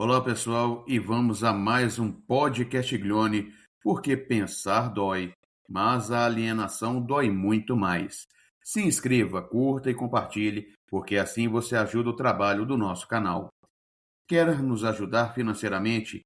Olá, pessoal, e vamos a mais um podcast Glione, porque pensar dói, mas a alienação dói muito mais. Se inscreva, curta e compartilhe, porque assim você ajuda o trabalho do nosso canal. Quer nos ajudar financeiramente?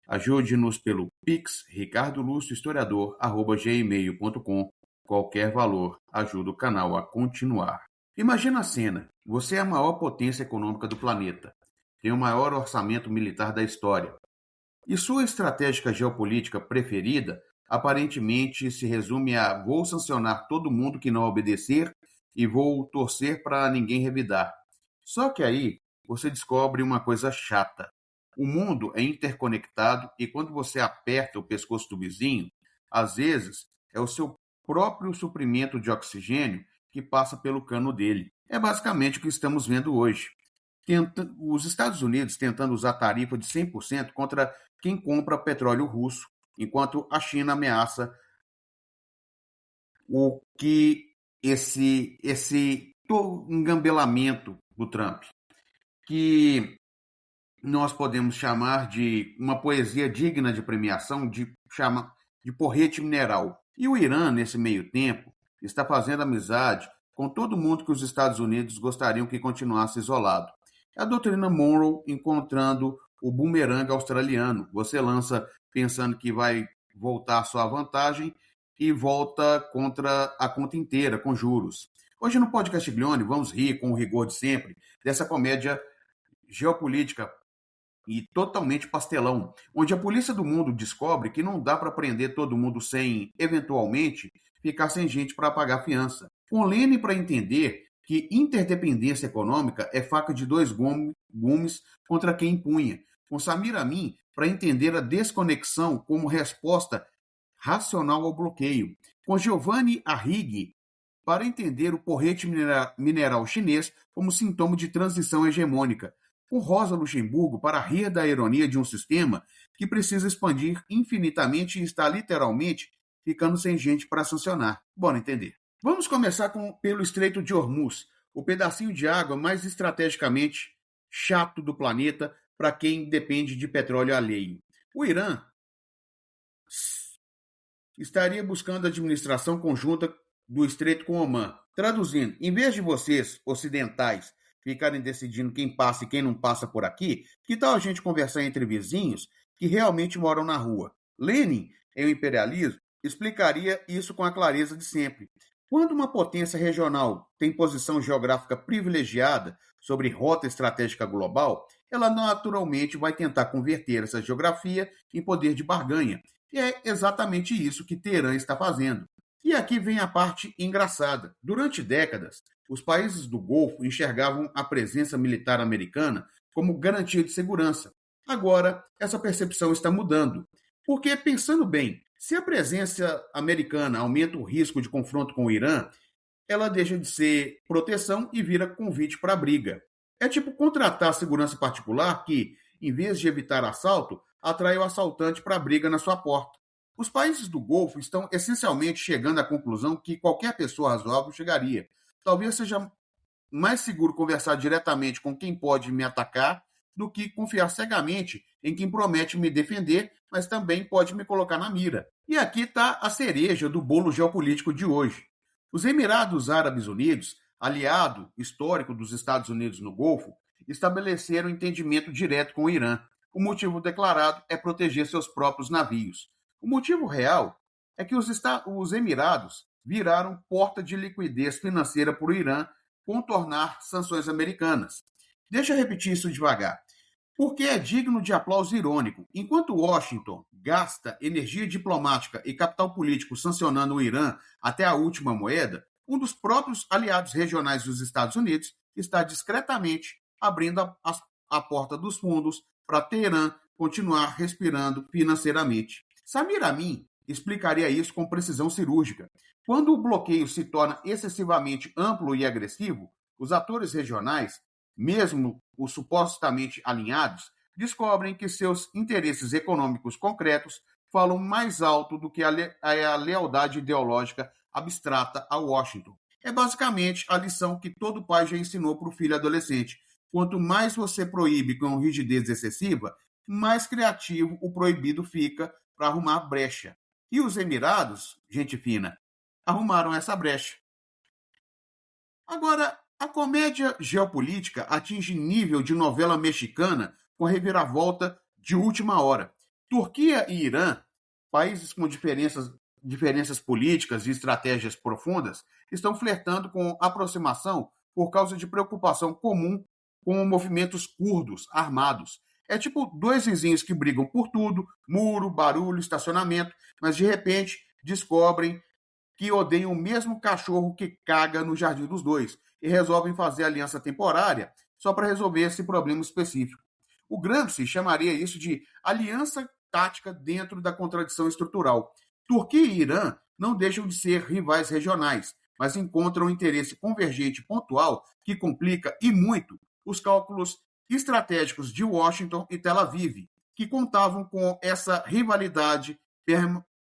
Ajude-nos pelo Pix ricardoluciohistoriador@gmail.com. Qualquer valor ajuda o canal a continuar. Imagina a cena: você é a maior potência econômica do planeta, tem o maior orçamento militar da história, e sua estratégia geopolítica preferida aparentemente se resume a: vou sancionar todo mundo que não obedecer e vou torcer para ninguém revidar. Só que aí você descobre uma coisa chata. O mundo é interconectado e quando você aperta o pescoço do vizinho, às vezes é o seu próprio suprimento de oxigênio que passa pelo cano dele. É basicamente o que estamos vendo hoje. Os Estados Unidos tentando usar tarifa de 100% contra quem compra petróleo russo, enquanto a China ameaça o que esse engambelamento do Trump, que nós podemos chamar de uma poesia digna de premiação, de porrete mineral. E o Irã, nesse meio tempo, está fazendo amizade com todo mundo que os Estados Unidos gostariam que continuasse isolado. É a doutrina Monroe encontrando o bumerangue australiano. Você lança pensando que vai voltar à sua vantagem e volta contra a conta inteira, com juros. Hoje no podcast Glione, vamos rir com o rigor de sempre dessa comédia geopolítica e totalmente pastelão, onde a polícia do mundo descobre que não dá para prender todo mundo sem, eventualmente, ficar sem gente para pagar fiança. Com Lênin para entender que interdependência econômica é faca de dois gumes contra quem empunha. Com Samir Amin para entender a desconexão como resposta racional ao bloqueio. Com Giovanni Arrighi para entender o porrete mineral chinês como sintoma de transição hegemônica, com Rosa Luxemburgo para rir da ironia de um sistema que precisa expandir infinitamente e está literalmente ficando sem gente para sancionar. Bora entender. Vamos começar pelo Estreito de Hormuz, o pedacinho de água mais estrategicamente chato do planeta para quem depende de petróleo alheio. O Irã estaria buscando a administração conjunta do Estreito com Omã. Traduzindo, em vez de vocês, ocidentais, ficarem decidindo quem passa e quem não passa por aqui, que tal a gente conversar entre vizinhos que realmente moram na rua? Lenin, em O Imperialismo, explicaria isso com a clareza de sempre. Quando uma potência regional tem posição geográfica privilegiada sobre rota estratégica global, ela naturalmente vai tentar converter essa geografia em poder de barganha. E é exatamente isso que Teherã está fazendo. E aqui vem a parte engraçada. Durante décadas, os países do Golfo enxergavam a presença militar americana como garantia de segurança. Agora, essa percepção está mudando. Porque, pensando bem, se a presença americana aumenta o risco de confronto com o Irã, ela deixa de ser proteção e vira convite para a briga. É tipo contratar segurança particular que, em vez de evitar assalto, atrai o assaltante para a briga na sua porta. Os países do Golfo estão essencialmente chegando à conclusão que qualquer pessoa razoável chegaria. Talvez seja mais seguro conversar diretamente com quem pode me atacar do que confiar cegamente em quem promete me defender, mas também pode me colocar na mira. E aqui está a cereja do bolo geopolítico de hoje. Os Emirados Árabes Unidos, aliado histórico dos Estados Unidos no Golfo, estabeleceram entendimento direto com o Irã. O motivo declarado é proteger seus próprios navios. O motivo real é que os Emirados viraram porta de liquidez financeira para o Irã contornar sanções americanas. Deixa eu repetir isso devagar, porque é digno de aplauso irônico. Enquanto Washington gasta energia diplomática e capital político sancionando o Irã até a última moeda, um dos próprios aliados regionais dos Estados Unidos está discretamente abrindo a porta dos fundos para Teherã continuar respirando financeiramente. Samir Amin explicaria isso com precisão cirúrgica. Quando o bloqueio se torna excessivamente amplo e agressivo, os atores regionais, mesmo os supostamente alinhados, descobrem que seus interesses econômicos concretos falam mais alto do que a lealdade ideológica abstrata a Washington. É basicamente a lição que todo pai já ensinou para o filho adolescente. Quanto mais você proíbe com rigidez excessiva, mais criativo o proibido fica para arrumar brecha. E os Emirados, gente fina, arrumaram essa brecha. Agora, a comédia geopolítica atinge nível de novela mexicana com reviravolta de última hora. Turquia e Irã, países com diferenças políticas e estratégias profundas, estão flertando com aproximação por causa de preocupação comum com movimentos curdos armados. É tipo dois vizinhos que brigam por tudo, muro, barulho, estacionamento, mas de repente descobrem que odeiam o mesmo cachorro que caga no jardim dos dois e resolvem fazer aliança temporária só para resolver esse problema específico. O Gramsci chamaria isso de aliança tática dentro da contradição estrutural. Turquia e Irã não deixam de ser rivais regionais, mas encontram um interesse convergente pontual que complica e muito os cálculos estratégicos de Washington e Tel Aviv, que contavam com essa rivalidade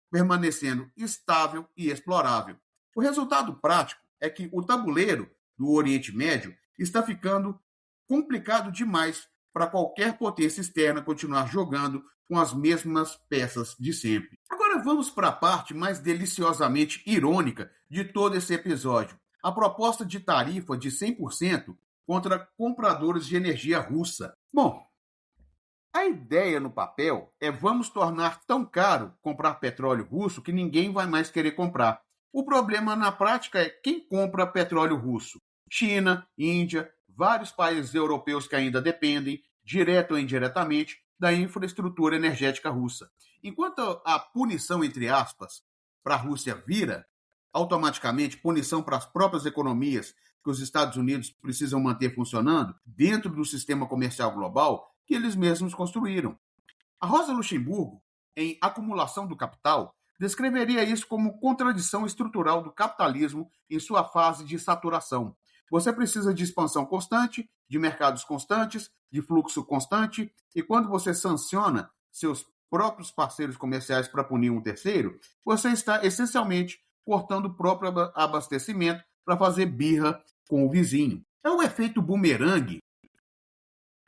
permanecendo estável e explorável. O resultado prático é que o tabuleiro do Oriente Médio está ficando complicado demais para qualquer potência externa continuar jogando com as mesmas peças de sempre. Agora vamos para a parte mais deliciosamente irônica de todo esse episódio. A proposta de tarifa de 100% contra compradores de energia russa. Bom, a ideia no papel é vamos tornar tão caro comprar petróleo russo que ninguém vai mais querer comprar. O problema na prática é quem compra petróleo russo. China, Índia, vários países europeus que ainda dependem, direto ou indiretamente, da infraestrutura energética russa. Enquanto a punição, entre aspas, para a Rússia vira automaticamente punição para as próprias economias que os Estados Unidos precisam manter funcionando dentro do sistema comercial global que eles mesmos construíram. A Rosa Luxemburgo, em Acumulação do Capital, descreveria isso como contradição estrutural do capitalismo em sua fase de saturação. Você precisa de expansão constante, de mercados constantes, de fluxo constante, e quando você sanciona seus próprios parceiros comerciais para punir um terceiro, você está essencialmente cortando o próprio abastecimento para fazer birra com o vizinho. É o efeito bumerangue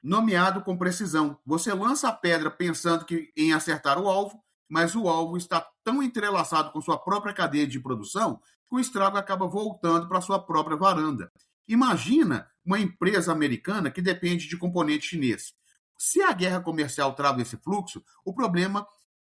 nomeado com precisão. Você lança a pedra pensando em acertar o alvo, mas o alvo está tão entrelaçado com sua própria cadeia de produção que o estrago acaba voltando para sua própria varanda. Imagina uma empresa americana que depende de componente chinês. Se a guerra comercial trava esse fluxo, o problema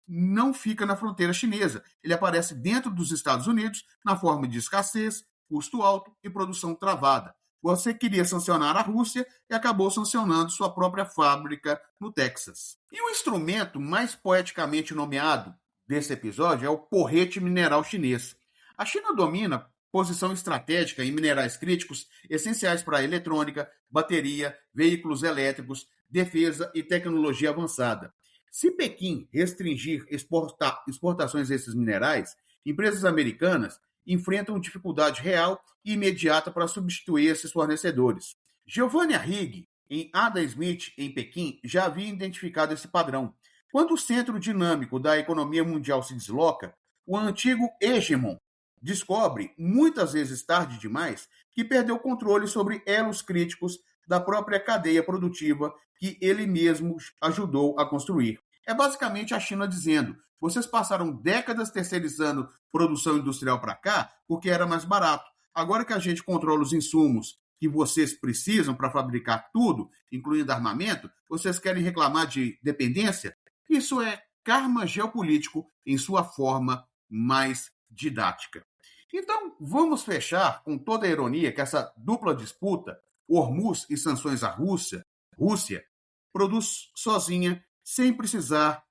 não fica na fronteira chinesa. Ele aparece dentro dos Estados Unidos na forma de escassez, custo alto e produção travada. Você queria sancionar a Rússia e acabou sancionando sua própria fábrica no Texas. E o instrumento mais poeticamente nomeado desse episódio é o porrete mineral chinês. A China domina posição estratégica em minerais críticos essenciais para a eletrônica, bateria, veículos elétricos, defesa e tecnologia avançada. Se Pequim restringir exportações desses minerais, empresas americanas enfrentam dificuldade real e imediata para substituir esses fornecedores. Giovanni Arrighi, em Adam Smith, em Pequim, já havia identificado esse padrão. Quando o centro dinâmico da economia mundial se desloca, o antigo hegemon descobre, muitas vezes tarde demais, que perdeu o controle sobre elos críticos da própria cadeia produtiva que ele mesmo ajudou a construir. É basicamente a China dizendo: vocês passaram décadas terceirizando produção industrial para cá porque era mais barato. Agora que a gente controla os insumos que vocês precisam para fabricar tudo, incluindo armamento, vocês querem reclamar de dependência? Isso é karma geopolítico em sua forma mais didática. Então, vamos fechar com toda a ironia que essa dupla disputa, Hormuz e sanções à Rússia, produz sozinha, sem precisar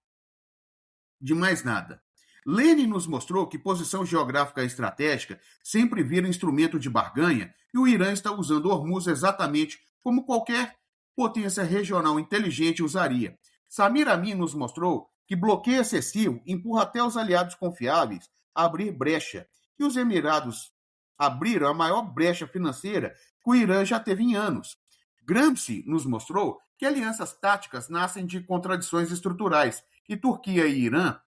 de mais nada. Lenin nos mostrou que posição geográfica estratégica sempre vira instrumento de barganha e o Irã está usando Hormuz exatamente como qualquer potência regional inteligente usaria. Samir Amin nos mostrou que bloqueio excessivo empurra até os aliados confiáveis a abrir brecha. E os Emirados abriram a maior brecha financeira que o Irã já teve em anos. Gramsci nos mostrou que alianças táticas nascem de contradições estruturais e Turquia e Irã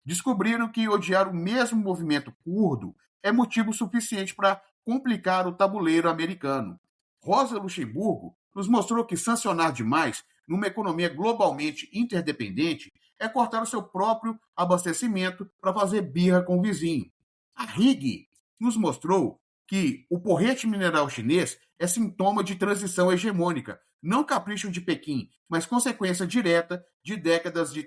descobriram que odiar o mesmo movimento curdo é motivo suficiente para complicar o tabuleiro americano. Rosa Luxemburgo nos mostrou que sancionar demais numa economia globalmente interdependente é cortar o seu próprio abastecimento para fazer birra com o vizinho. A RIG nos mostrou que o porrete mineral chinês é sintoma de transição hegemônica, não capricho de Pequim, mas consequência direta de décadas de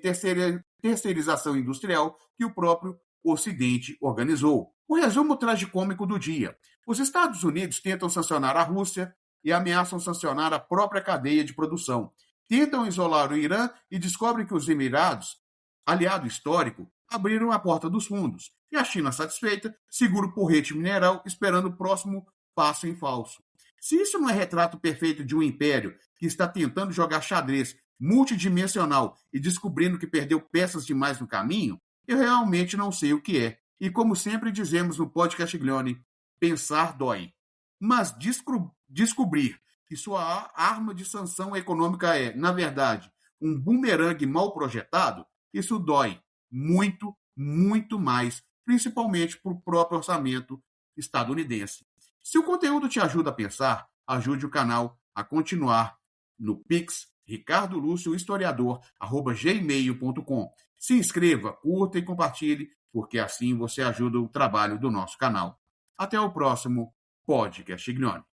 terceirização industrial que o próprio Ocidente organizou. O resumo tragicômico do dia. Os Estados Unidos tentam sancionar a Rússia e ameaçam sancionar a própria cadeia de produção. Tentam isolar o Irã e descobrem que os Emirados, aliado histórico, abriram a porta dos fundos. E a China, satisfeita, segura o porrete mineral, esperando o próximo passo em falso. Se isso não é retrato perfeito de um império que está tentando jogar xadrez multidimensional e descobrindo que perdeu peças demais no caminho, eu realmente não sei o que é. E como sempre dizemos no podcast Glione, pensar dói. Mas descobrir que sua arma de sanção econômica é, na verdade, um bumerangue mal projetado, isso dói muito, muito mais, principalmente para o próprio orçamento estadunidense. Se o conteúdo te ajuda a pensar, ajude o canal a continuar no Pix, ricardoluciohistoriador@gmail.com. Se inscreva, curta e compartilhe, porque assim você ajuda o trabalho do nosso canal. Até o próximo podcast Glione.